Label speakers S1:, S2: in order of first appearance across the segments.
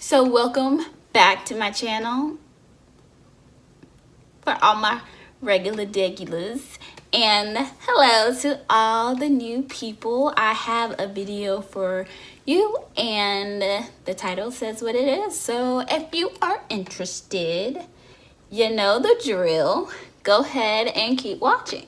S1: So welcome back to my channel for all my regular degulars, and hello to all the new people. I have a video for you and the title says what it is. So if you are interested, you know the drill. Go ahead and keep watching.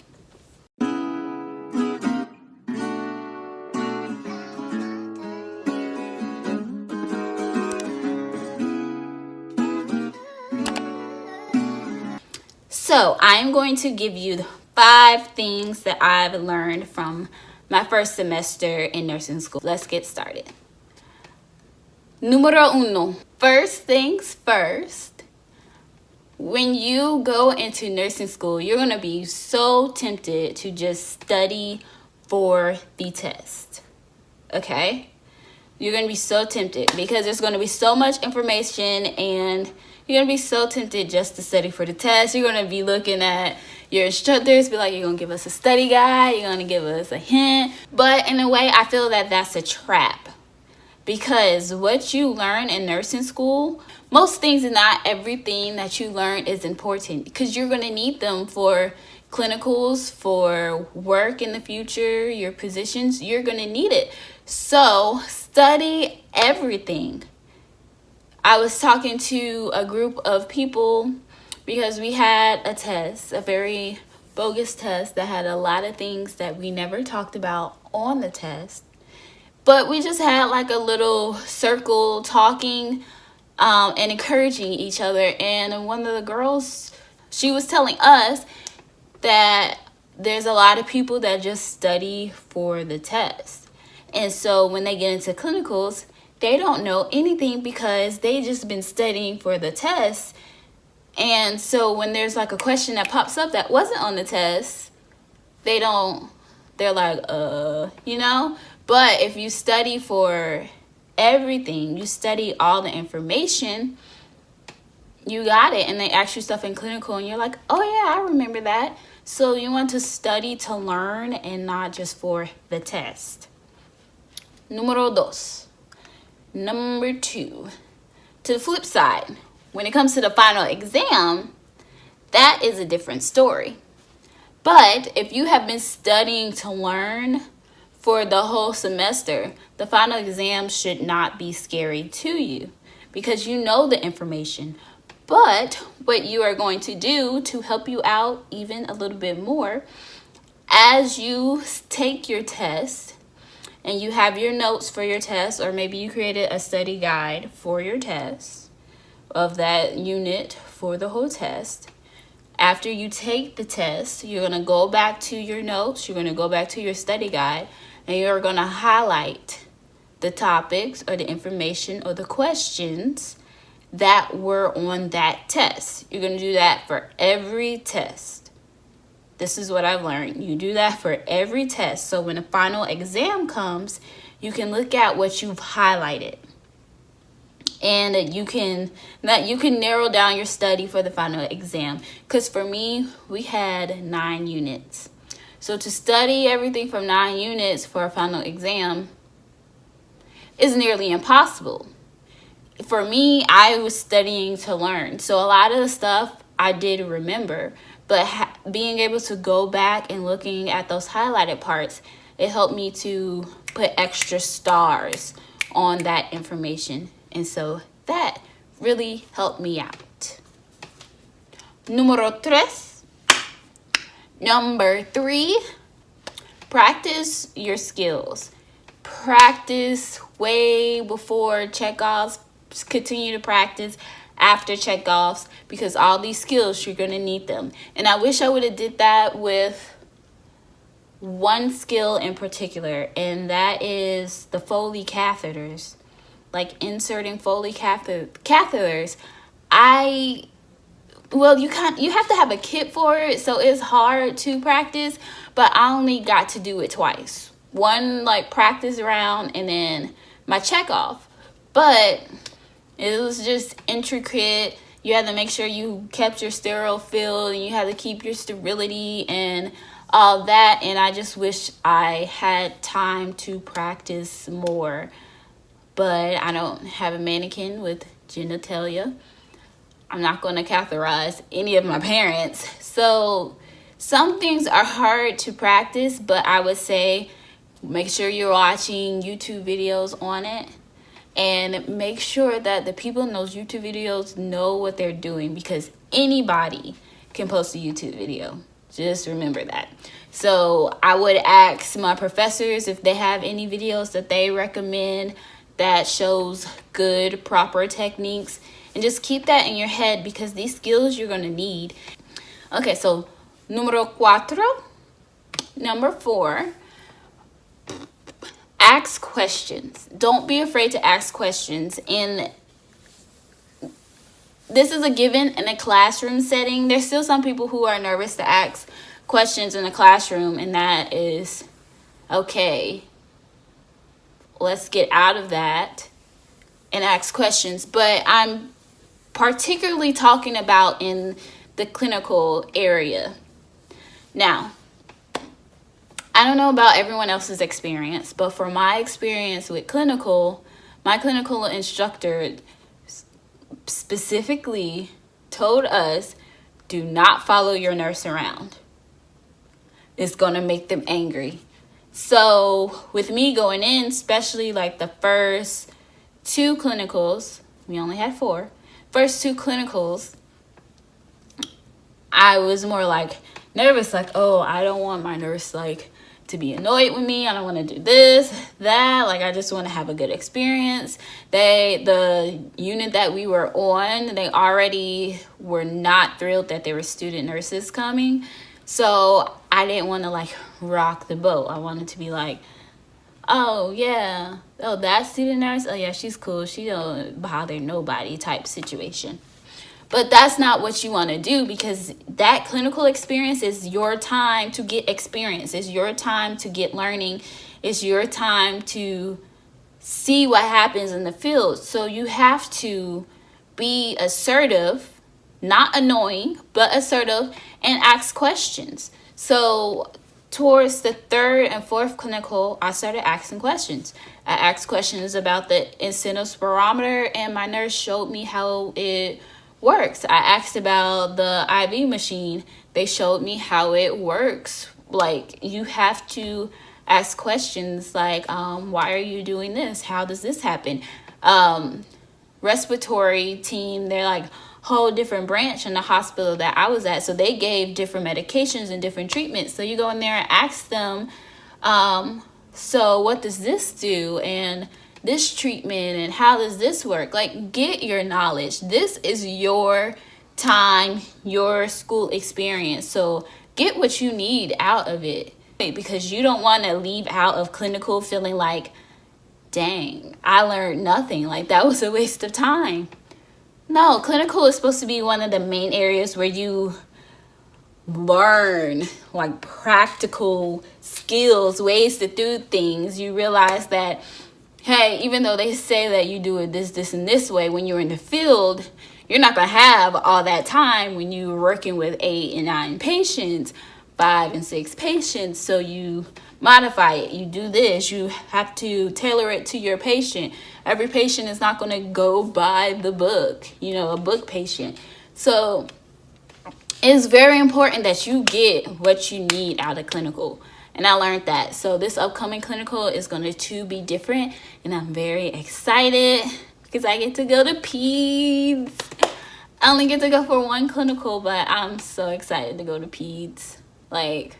S1: So I'm going to give you the 5 things that I've learned from my first semester in nursing school. Let's get started. Numero uno. First things first. When you go into nursing school, you're going to be so tempted to just study for the test. Okay? You're going to be so tempted because there's going to be so much information and you're going to be so tempted just to study for the test. You're going to be looking at your instructors, be like, you're going to give us a study guide, you're going to give us a hint. But in a way, I feel that that's a trap. Because what you learn in nursing school, most things and not everything that you learn is important. Because you're going to need them for clinicals, for work in the future, your positions, you're going to need it. So study everything. I was talking to a group of people because we had a test, a very bogus test that had a lot of things that we never talked about on the test. But we just had like a little circle talking and encouraging each other. And one of the girls, she was telling us that there's a lot of people that just study for the test. And so when they get into clinicals, they don't know anything because they just been studying for the test. And so when there's like a question that pops up that wasn't on the test, they're like, you know? But if you study for everything, you study all the information, you got it. And they ask you stuff in clinical and you're like, oh yeah, I remember that. So you want to study to learn and not just for the test. Numero dos. Number 2. To the flip side, when it comes to the final exam, that is a different story. But if you have been studying to learn for the whole semester, the final exam should not be scary to you because you know the information. But what you are going to do to help you out even a little bit more, as you take your test and you have your notes for your test, or maybe you created a study guide for your test of that unit for the whole test. After you take the test, you're going to go back to your notes, you're going to go back to your study guide, and you're going to highlight the topics or the information or the questions that were on that test. You're going to do that for every test. This is what I've learned. You do that for every test. So when the final exam comes, you can look at what you've highlighted. And you can narrow down your study for the final exam. Because for me, we had 9 units. So to study everything from 9 units for a final exam is nearly impossible. For me, I was studying to learn. So a lot of the stuff I did remember. But being able to go back and looking at those highlighted parts, it helped me to put extra stars on that information. And so that really helped me out. Numero 3. Number 3, practice your skills. Practice way before checkoffs. Continue to practice after checkoffs because all these skills, you're going to need them. And I wish I would have did that with one skill in particular, and that is the Foley catheters. Like inserting Foley catheters. You have to have a kit for it, so it's hard to practice, but I only got to do it twice. One like practice round and then my checkoff. But it was just intricate. You had to make sure you kept your sterile field and you had to keep your sterility and all that. And I just wish I had time to practice more but I don't have a mannequin with genitalia. I'm not going to categorize any of my parents. So some things are hard to practice, but I would say make sure you're watching YouTube videos on it, and make sure that the people in those YouTube videos know what they're doing, because anybody can post a YouTube video. Just remember that. So I would ask my professors if they have any videos that they recommend that shows good, proper techniques. And just keep that in your head, because these skills you're going to need. Okay, so number 4, ask questions. Don't be afraid to ask questions. And this is a given in a classroom setting. There's still some people who are nervous to ask questions in a classroom, and that is okay. Let's get out of that and ask questions. But I'm particularly talking about in the clinical area. Now, I don't know about everyone else's experience, but for my experience with my clinical instructor specifically told us, do not follow your nurse around. It's going to make them angry. So with me going in, especially like the first 2 clinicals, we only had 4, first 2 clinicals, I was more like nervous, like, oh, I don't want my nurse like to be annoyed with me. I don't want to do this, that. Like, I just want to have a good experience. The unit that we were on, they already were not thrilled that there were student nurses coming. So I didn't want to like rock the boat. I wanted to be like, oh yeah, oh, that student nurse, oh yeah, she's cool, she don't bother nobody type situation. But that's not what you want to do, because that clinical experience is your time to get experience. It's your time to get learning. It's your time to see what happens in the field. So you have to be assertive, not annoying, but assertive, and ask questions. So towards the 3rd and 4th clinical, I started asking questions. I asked questions about the incentive spirometer, and my nurse showed me how it works. I asked about the IV machine. They showed me how it works. Like, you have to ask questions like, why are you doing this? How does this happen? Respiratory team, they're like whole different branch in the hospital that I was at. So they gave different medications and different treatments. So you go in there and ask them, so what does this do? And this treatment, and how does this work? Like, get your knowledge. This is your time, your school experience. So get what you need out of it, because you don't want to leave out of clinical feeling like, dang, I learned nothing. Like, that was a waste of time. No, clinical is supposed to be one of the main areas where you learn like practical skills, ways to do things. You realize that, hey, even though they say that you do it this, and this way, when you're in the field, you're not going to have all that time when you're working with 8 and 9 patients, 5 and 6 patients. So you modify it. You do this. You have to tailor it to your patient. Every patient is not going to go by the book, a book patient. So it's very important that you get what you need out of clinical. And I learned that. So this upcoming clinical is going to be different. And I'm very excited because I get to go to peds. I only get to go for 1 clinical, but I'm so excited to go to peds. Like,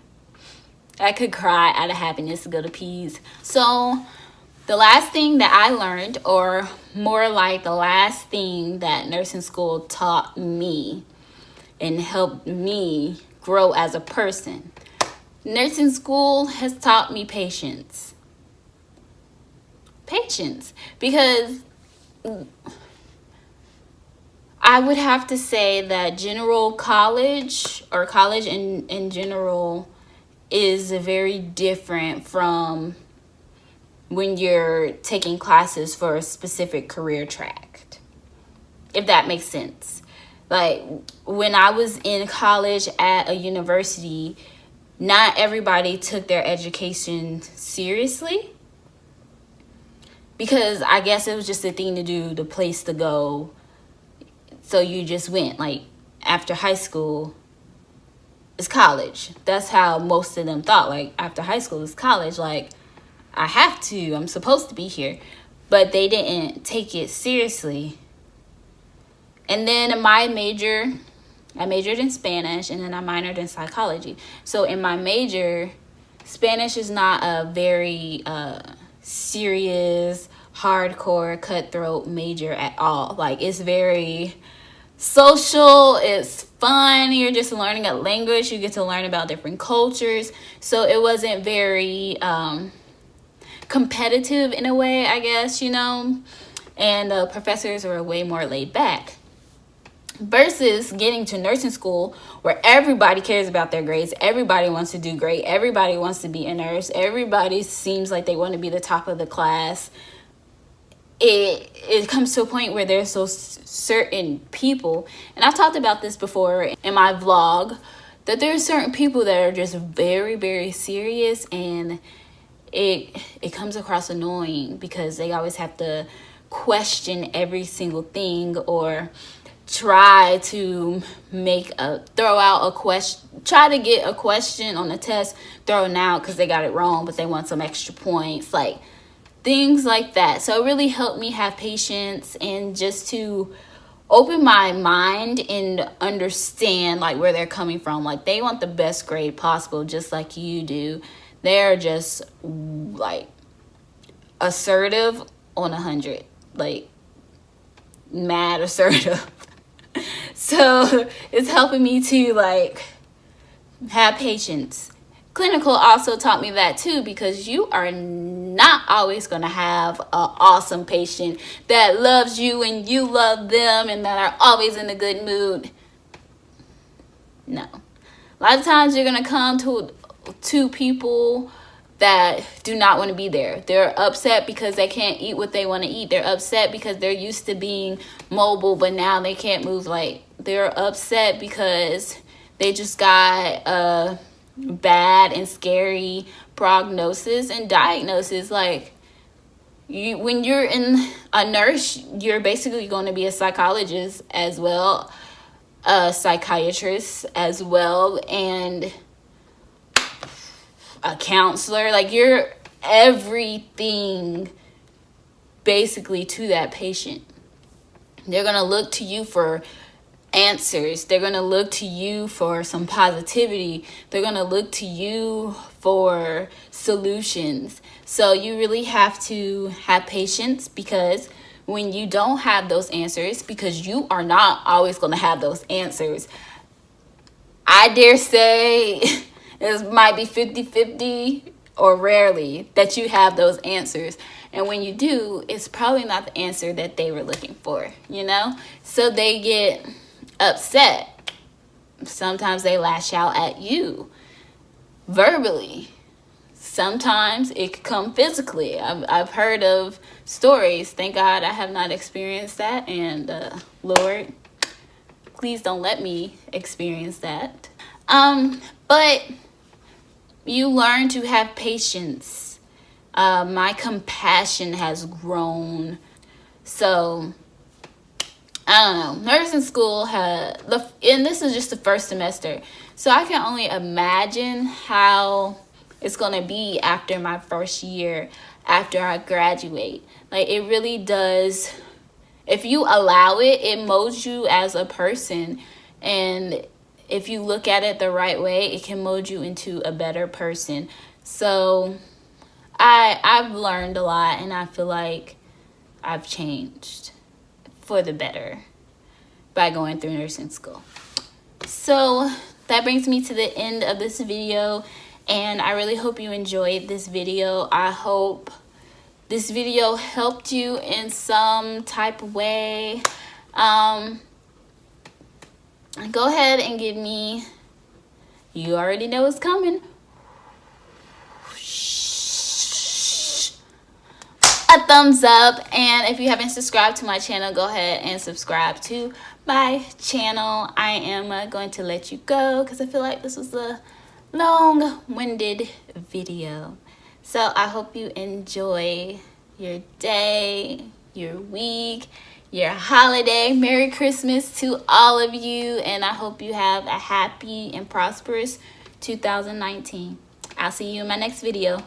S1: I could cry out of happiness to go to peds. So the last thing that I learned, or more like the last thing that nursing school taught me and helped me grow as a person, nursing school has taught me patience. Patience. Because I would have to say that general college, or college in general, is very different from when you're taking classes for a specific career track, if that makes sense. Like, when I was in college at a university, not everybody took their education seriously. because I guess it was just the thing to do, the place to go. So you just went. Like, after high school is college. That's how most of them thought. Like, after high school is college. Like, I have to. I'm supposed to be here. But they didn't take it seriously. And then I majored in Spanish, and then I minored in psychology. So in my major, Spanish is not a very serious, hardcore, cutthroat major at all. Like, it's very social, it's fun, you're just learning a language, you get to learn about different cultures. So it wasn't very competitive in a way, I guess, you know, and the professors were way more laid back. Versus getting to nursing school where everybody cares about their grades, everybody wants to do great, everybody wants to be a nurse, everybody seems like they want to be the top of the class. It comes to a point where there's so certain people, and I've talked about this before in my vlog, that there's certain people that are just very, very serious, and it comes across annoying because they always have to question every single thing, or try to try to get a question on the test thrown out because they got it wrong, but they want some extra points, like things like that. So it really helped me have patience and just to open my mind and understand like where they're coming from. Like, they want the best grade possible, just like you do. They're just like assertive on 100, like mad assertive. So it's helping me to like have patience. Clinical also taught me that too, because you are not always going to have an awesome patient that loves you and you love them and that are always in a good mood. No. A lot of times you're going to come to people that do not want to be there. They're upset because they can't eat what they want to eat. They're upset because they're used to being mobile, but now they can't move. Like, they're upset because they just got a bad and scary prognosis and diagnosis. Like, when you're in a nurse, you're basically going to be a psychologist as well, a psychiatrist as well, and a counselor. Like, you're everything basically to that patient. They're going to look to you for answers. They're going to look to you for some positivity. They're going to look to you for solutions. So you really have to have patience, because when you don't have those answers, because you are not always going to have those answers, I dare say it might be 50-50 or rarely that you have those answers. And when you do, it's probably not the answer that they were looking for, you know? So they get upset. Sometimes they lash out at you verbally. Sometimes it could come physically. I've heard of stories. Thank God I have not experienced that. And Lord, please don't let me experience that. But you learn to have patience. My compassion has grown. So, I don't know. Nursing school and this is just the first semester. So I can only imagine how it's going to be after my first year, after I graduate. Like, it really does. If you allow it, it molds you as a person. And if you look at it the right way, it can mold you into a better person. So I've learned a lot, and I feel like I've changed for the better by going through nursing school. So that brings me to the end of this video, and I really hope you enjoyed this video. I hope this video helped you in some type of way. Go ahead and give me, you already know what's coming, a thumbs up. And if you haven't subscribed to my channel, go ahead and subscribe to my channel. I am going to let you go because I feel like this was a long-winded video. So I hope you enjoy your day, your week, your holiday. Merry Christmas to all of you, and I hope you have a happy and prosperous 2019. I'll see you in my next video.